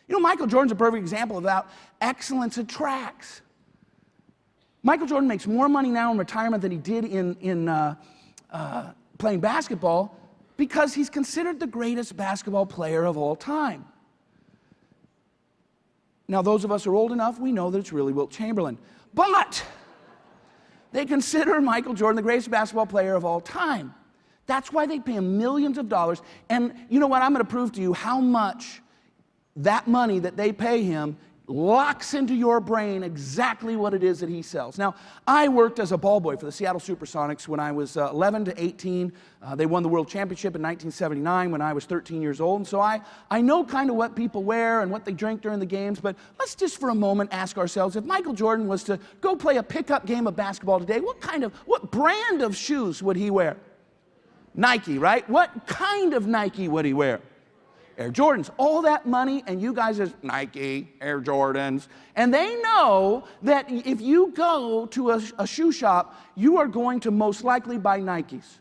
You know, Michael Jordan's a perfect example of how excellence attracts. Michael Jordan makes more money now in retirement than he did in playing basketball because he's considered the greatest basketball player of all time. Now, those of us who are old enough, we know that it's really Wilt Chamberlain. But they consider Michael Jordan the greatest basketball player of all time. That's why they pay him millions of dollars. And you know what? I'm going to prove to you how much that money that they pay him locks into your brain exactly what it is that he sells. Now, I worked as a ball boy for the Seattle Supersonics when I was 11 to 18. They won the World Championship in 1979 when I was 13 years old. And so I know kind of what people wear and what they drink during the games. But let's just for a moment ask ourselves, if Michael Jordan was to go play a pickup game of basketball today, what brand of shoes would he wear? Nike, right? What kind of Nike would he wear? Air Jordans. All that money, and you guys are Nike, Air Jordans. And they know that if you go to a shoe shop, you are going to most likely buy Nikes.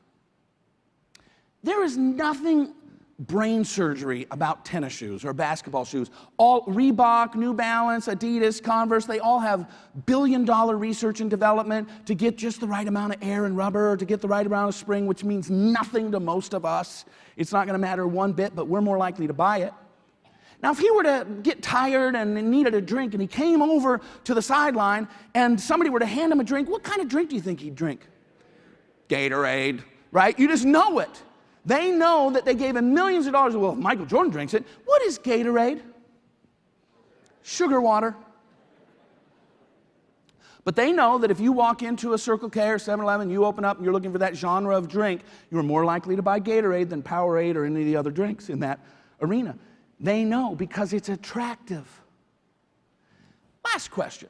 There is nothing brain surgery about tennis shoes or basketball shoes. All Reebok, New Balance, Adidas, Converse, they all have billion-dollar research and development to get just the right amount of air and rubber, to get the right amount of spring, which means nothing to most of us. It's not going to matter one bit, but we're more likely to buy it. Now, if he were to get tired and needed a drink and he came over to the sideline and somebody were to hand him a drink, what kind of drink do you think he'd drink? Gatorade, right? You just know it. They know that they gave him millions of dollars. Well, if Michael Jordan drinks it, what is Gatorade? Sugar water. But they know that if you walk into a Circle K or 7-Eleven, you open up and you're looking for that genre of drink, you're more likely to buy Gatorade than Powerade or any of the other drinks in that arena. They know because it's attractive. Last question.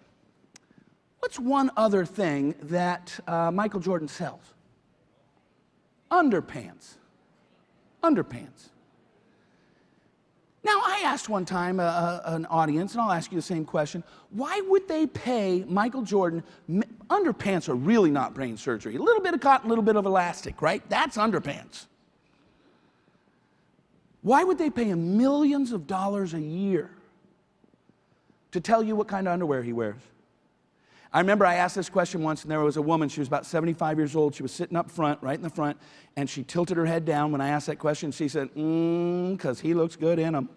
What's one other thing that Michael Jordan sells? Underpants. Underpants. Now, I asked one time an audience, and I'll ask you the same question. Why would they pay Michael Jordan? Underpants are really not brain surgery. A little bit of cotton, a little bit of elastic, right? That's underpants. Why would they pay him millions of dollars a year to tell you what kind of underwear he wears? I remember I asked this question once, and there was a woman, she was about 75 years old, she was sitting up front, right in the front, and she tilted her head down when I asked that question. She said, because he looks good in them.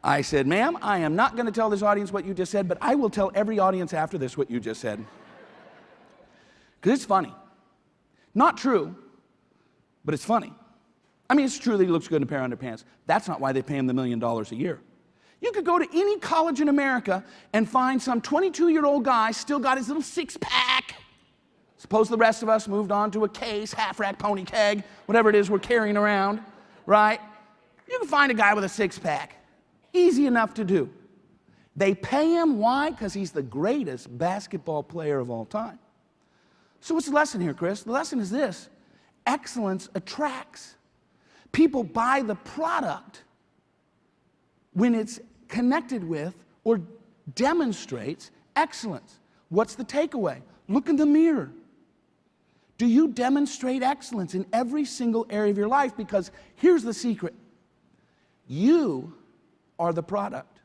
I said, ma'am, I am not going to tell this audience what you just said, but I will tell every audience after this what you just said. Because it's funny. Not true, but it's funny. I mean, it's true that he looks good in a pair of underpants. That's not why they pay him the $1 million a year. You could go to any college in America and find some 22-year-old guy still got his little six-pack. Suppose the rest of us moved on to a case, half-rack, pony keg, whatever it is we're carrying around, right? You can find a guy with a six-pack. Easy enough to do. They pay him, why? Because he's the greatest basketball player of all time. So what's the lesson here, Chris? The lesson is this. Excellence attracts. People buy the product when it's connected with or demonstrates excellence. What's the takeaway? Look in the mirror. Do you demonstrate excellence in every single area of your life? Because here's the secret. You are the product.